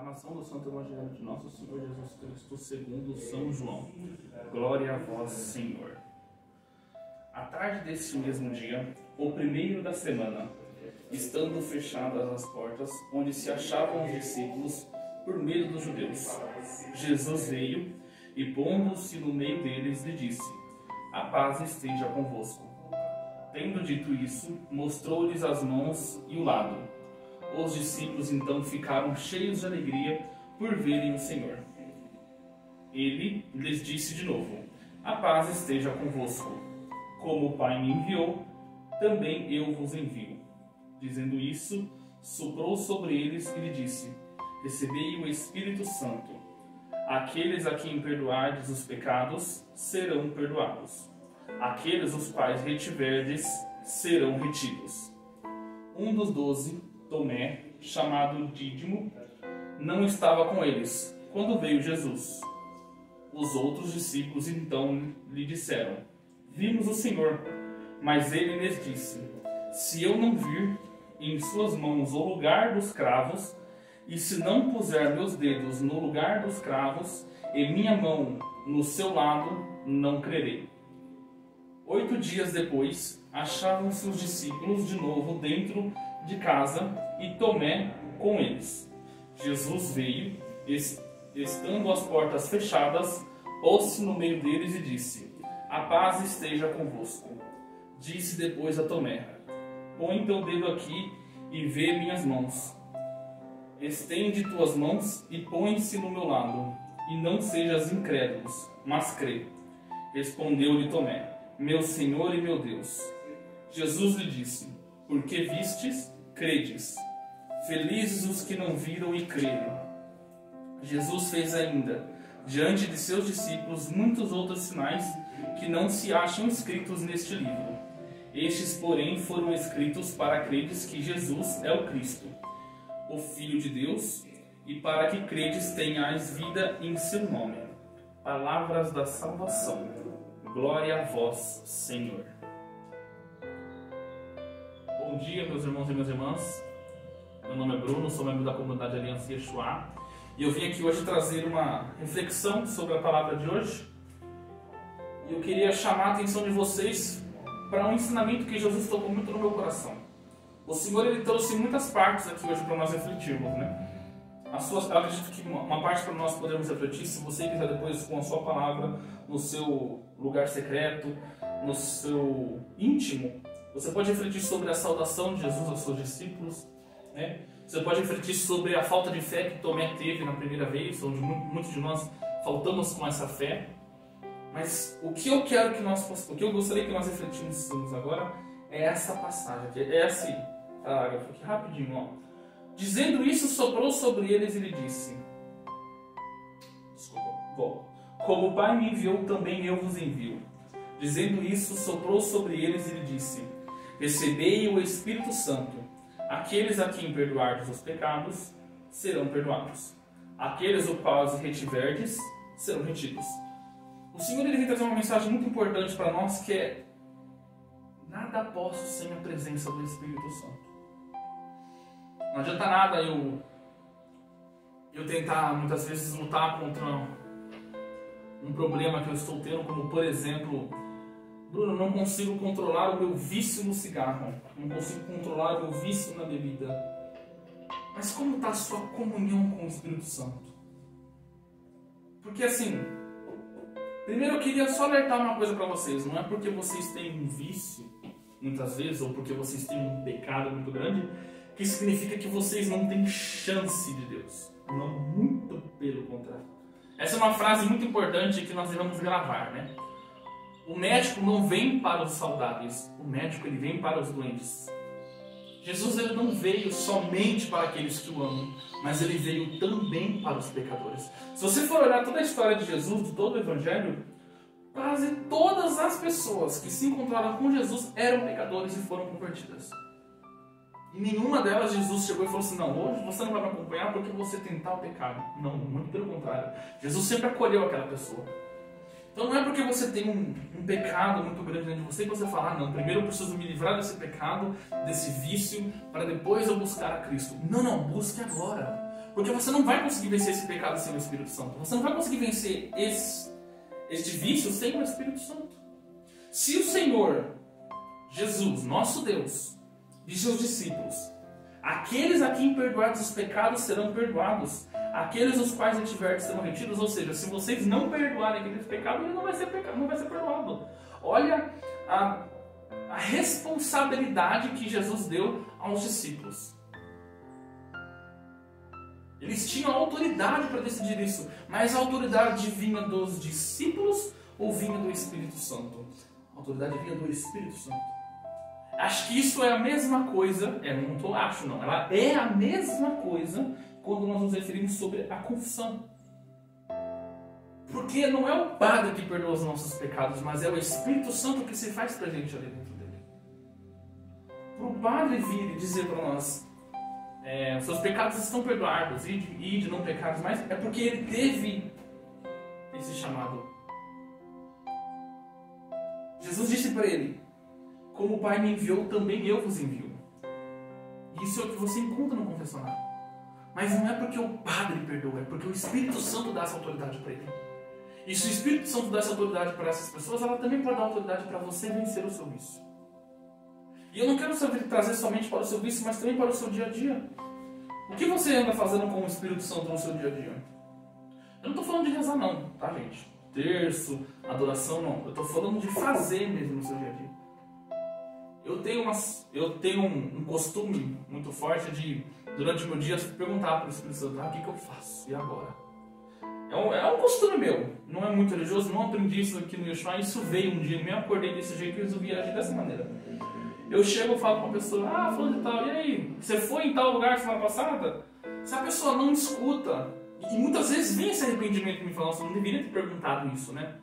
Proclamação do Santo Evangelho de Nosso Senhor Jesus Cristo segundo São João. Glória a vós, Senhor. À tarde deste mesmo dia, o primeiro da semana, estando fechadas as portas onde se achavam os discípulos por medo dos judeus, Jesus veio e, pondo-se no meio deles, lhe disse: a paz esteja convosco. Tendo dito isso, mostrou-lhes as mãos e o lado. Os discípulos então ficaram cheios de alegria por verem o Senhor. Ele lhes disse de novo: a paz esteja convosco. Como o Pai me enviou, também eu vos envio. Dizendo isso, soprou sobre eles e lhe disse: recebei o Espírito Santo. Aqueles a quem perdoardes os pecados serão perdoados. Aqueles os quais retiverdes serão retidos. Um dos 12, Tomé, chamado Dídimo, não estava com eles quando veio Jesus. Os outros discípulos então lhe disseram: vimos o Senhor. Mas ele lhes disse: se eu não vir em suas mãos o lugar dos cravos, e se não puser meus dedos no lugar dos cravos, e minha mão no seu lado, não crerei. 8 dias depois, achavam-se os discípulos de novo dentro de casa e Tomé com eles. Jesus veio, estando as portas fechadas, pôs-se no meio deles e disse: a paz esteja convosco. Disse depois a Tomé: põe teu dedo aqui e vê minhas mãos. Estende tuas mãos e põe-se no meu lado, e não sejas incrédulo, mas crê. Respondeu-lhe Tomé: meu Senhor e meu Deus. Jesus lhe disse: porque vistes, credes. Felizes os que não viram e creram. Jesus fez ainda, diante de seus discípulos, muitos outros sinais que não se acham escritos neste livro. Estes, porém, foram escritos para credes que Jesus é o Cristo, o Filho de Deus, e para que credes tenhais vida em seu nome. Palavras da salvação. Glória a vós, Senhor. Bom dia, meus irmãos e minhas irmãs. Meu nome é Bruno, sou membro da comunidade Aliança Yeshua. E eu vim aqui hoje trazer uma reflexão sobre a palavra de hoje. E eu queria chamar a atenção de vocês para um ensinamento que Jesus tocou muito no meu coração. O Senhor, Ele trouxe muitas partes aqui hoje para nós refletirmos, né? Eu acredito que uma parte para nós podermos refletir, se você quiser depois com a sua palavra, no seu lugar secreto, no seu íntimo, você pode refletir sobre a saudação de Jesus aos seus discípulos, né? Você pode refletir sobre a falta de fé que Tomé teve na primeira vez, onde muitos de nós faltamos com essa fé. Mas o que eu gostaria que nós refletíssemos agora é essa passagem, é esse parágrafo aqui, rapidinho, ó. Dizendo isso, soprou sobre eles e lhe disse: como o Pai me enviou, também eu vos envio. Dizendo isso, soprou sobre eles e lhe disse: recebei o Espírito Santo. Aqueles a quem perdoardes os pecados serão perdoados. Aqueles os quais retiverdes serão retidos. O Senhor, Ele vem trazer uma mensagem muito importante para nós, que é: nada posso sem a presença do Espírito Santo. Não adianta nada eu tentar muitas vezes lutar contra um problema que eu estou tendo, como por exemplo: Bruno, eu não consigo controlar o meu vício no cigarro, não consigo controlar o meu vício na bebida. Mas como está a sua comunhão com o Espírito Santo? Porque assim, primeiro eu queria só alertar uma coisa para vocês: não é porque vocês têm um vício, muitas vezes, ou porque vocês têm um pecado muito grande, que significa que vocês não têm chance de Deus. Não, muito pelo contrário. Essa é uma frase muito importante que nós devemos gravar, né? O médico não vem para os saudáveis, o médico, ele vem para os doentes. Jesus, ele não veio somente para aqueles que o amam, mas ele veio também para os pecadores. Se você for olhar toda a história de Jesus, de todo o Evangelho, quase todas as pessoas que se encontraram com Jesus eram pecadores e foram convertidas. E nenhuma delas Jesus chegou e falou assim: não, hoje você não vai me acompanhar porque você tentar o pecado. Não, muito pelo contrário. Jesus sempre acolheu aquela pessoa. Então não é porque você tem um pecado muito grande dentro de você que você fala: ah, não, primeiro eu preciso me livrar desse pecado, desse vício, para depois eu buscar a Cristo. Não, busque agora. Porque você não vai conseguir vencer esse pecado sem o Espírito Santo. Você não vai conseguir vencer este vício sem o Espírito Santo. Se o Senhor Jesus, nosso Deus, disse aos discípulos: aqueles a quem perdoados os pecados serão perdoados, aqueles os quais retiverdes serão retidos. Ou seja, se vocês não perdoarem aqueles pecados, ele não vai ser perdoado. Olha a responsabilidade que Jesus deu aos discípulos. Eles tinham autoridade para decidir isso, mas a autoridade vinha dos discípulos ou vinha do Espírito Santo? A autoridade vinha do Espírito Santo. Acho que isso é a mesma coisa, ela é a mesma coisa quando nós nos referimos sobre a confissão. Porque não é o Padre que perdoa os nossos pecados, mas é o Espírito Santo que se faz presente ali dentro dele. Para o Padre vir e dizer para nós: seus pecados estão perdoados, e de não pecados mais, é porque ele teve esse chamado. Jesus disse para ele: como o Pai me enviou, também eu vos envio. Isso é o que você encontra no confessionário. Mas não é porque o Padre perdoa, é porque o Espírito Santo dá essa autoridade para ele. E se o Espírito Santo dá essa autoridade para essas pessoas, ela também pode dar autoridade para você vencer o seu vício. E eu não quero trazer somente para o seu vício, mas também para o seu dia a dia. O que você anda fazendo com o Espírito Santo no seu dia a dia? Eu não estou falando de rezar não, tá, gente? Terço, adoração, não. Eu estou falando de fazer mesmo no seu dia a dia. Eu tenho um costume muito forte de, durante o meu dia, perguntar para o Espírito Santo: o que eu faço? E agora? É um costume meu. Não é muito religioso, não aprendi isso aqui no Yeshua. Isso veio um dia, eu acordei desse jeito e resolvi agir dessa maneira. Eu chego e falo para a pessoa: fulano de tal, e aí? Você foi em tal lugar semana passada? Se a pessoa não escuta, e muitas vezes vem esse arrependimento me falando: você não deveria ter perguntado isso, né?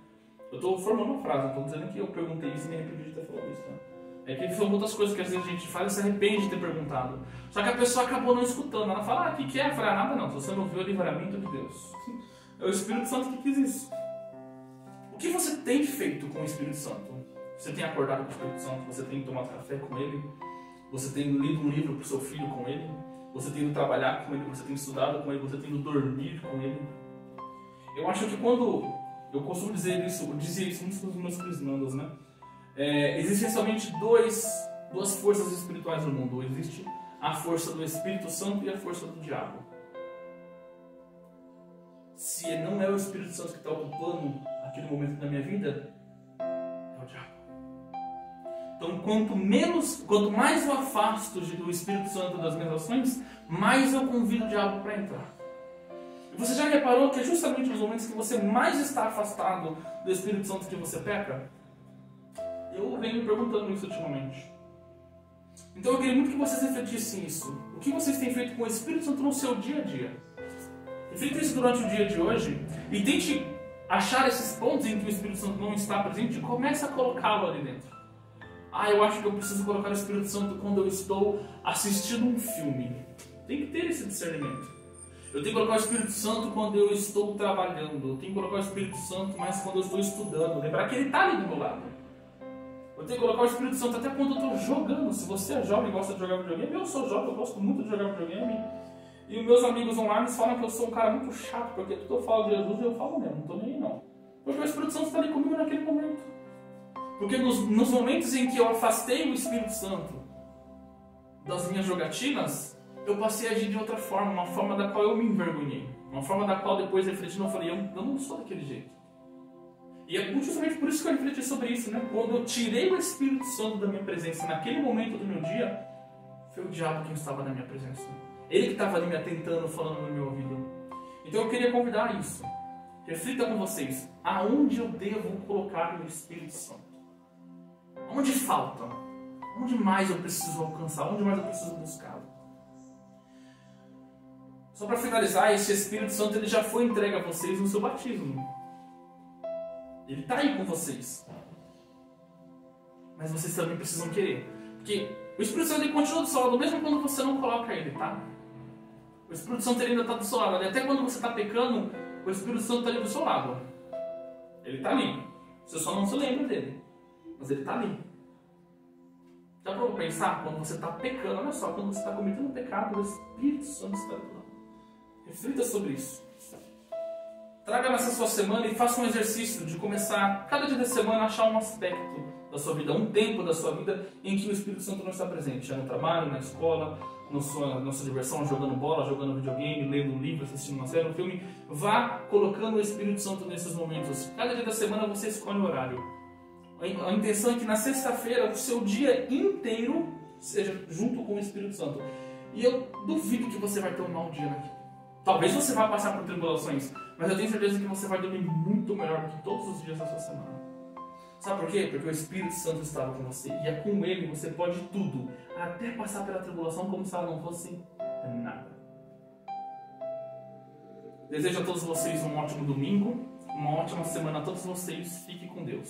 Eu estou formando uma frase, não estou dizendo que eu perguntei isso e me arrependi de ter falado isso, né? É que são outras coisas que às vezes a gente faz e se arrepende de ter perguntado. Só que a pessoa acabou não escutando. Ela fala: o que é? Eu falei: nada não, se você não viu o livramento de Deus. É o Espírito Santo que quis isso. O que você tem feito com o Espírito Santo? Você tem acordado com o Espírito Santo? Você tem tomado café com ele? Você tem lido um livro para o seu filho com ele? Você tem ido trabalhar com ele? Você tem estudado com ele? Você tem ido dormir com ele? Eu acho que quando... Eu costumo dizer isso, eu dizia isso muitos dos meus crismandos, né? Existem somente duas forças espirituais no mundo. Existe a força do Espírito Santo e a força do diabo. Se não é o Espírito Santo que está ocupando aquele momento da minha vida, é o diabo. Então, quanto mais eu afasto do Espírito Santo das minhas ações, mais eu convido o diabo para entrar. E você já reparou que é justamente nos momentos que você mais está afastado do Espírito Santo que você peca? Eu venho me perguntando isso ultimamente. Então eu queria muito que vocês refletissem isso. O que vocês têm feito com o Espírito Santo no seu dia a dia? Reflita isso durante o dia de hoje e tente achar esses pontos em que o Espírito Santo não está presente e comece a colocá-lo ali dentro. Eu acho que eu preciso colocar o Espírito Santo quando eu estou assistindo um filme. Tem que ter esse discernimento. Eu tenho que colocar o Espírito Santo quando eu estou trabalhando. Eu tenho que colocar o Espírito Santo mais quando eu estou estudando. Lembrar que ele está ali do meu lado. Eu tenho que colocar o Espírito Santo até quando eu estou jogando. Se você é jovem e gosta de jogar videogame, eu sou jovem, eu gosto muito de jogar videogame. E os meus amigos online falam que eu sou um cara muito chato, porque tudo eu falo de Jesus e eu falo mesmo, não estou nem aí não. Porque o Espírito Santo está ali comigo naquele momento. Porque nos momentos em que eu afastei o Espírito Santo das minhas jogatinas, eu passei a agir de outra forma, uma forma da qual eu me envergonhei. Uma forma da qual depois refletindo eu falei: eu não sou daquele jeito. E é justamente por isso que eu refleti sobre isso, né? Quando eu tirei o Espírito Santo da minha presença naquele momento do meu dia, foi o diabo quem estava na minha presença. Ele que estava ali me atentando, falando no meu ouvido. Então eu queria convidar isso. Reflita com vocês. Aonde eu devo colocar o Espírito Santo? Onde falta? Onde mais eu preciso alcançar? Onde mais eu preciso buscar? Só para finalizar, esse Espírito Santo ele já foi entregue a vocês no seu batismo. Ele está aí com vocês. Mas vocês também precisam querer. Porque o Espírito Santo ele continua do seu lado, mesmo quando você não coloca ele, tá? O Espírito Santo ele ainda está do seu lado. Até quando você está pecando, o Espírito Santo está ali do seu lado. Ele está ali. Você só não se lembra dele. Mas ele está ali. Já para pensar, quando você está pecando, olha só, quando você está cometendo um pecado, o Espírito Santo está do lado. Reflita sobre isso. Traga nessa sua semana e faça um exercício de começar, cada dia da semana, a achar um aspecto da sua vida, um tempo da sua vida em que o Espírito Santo não está presente. É no trabalho, na escola, na sua diversão, jogando bola, jogando videogame, lendo um livro, assistindo uma série, um filme. Vá colocando o Espírito Santo nesses momentos. Cada dia da semana você escolhe o horário. A intenção é que na sexta-feira o seu dia inteiro seja junto com o Espírito Santo. E eu duvido que você vai ter um mau dia naquilo. Talvez você vá passar por tribulações, mas eu tenho certeza que você vai dormir muito melhor do que todos os dias da sua semana. Sabe por quê? Porque o Espírito Santo estava com você. E é com Ele você pode tudo. Até passar pela tribulação como se ela não fosse nada. Desejo a todos vocês um ótimo domingo. Uma ótima semana a todos vocês. Fique com Deus.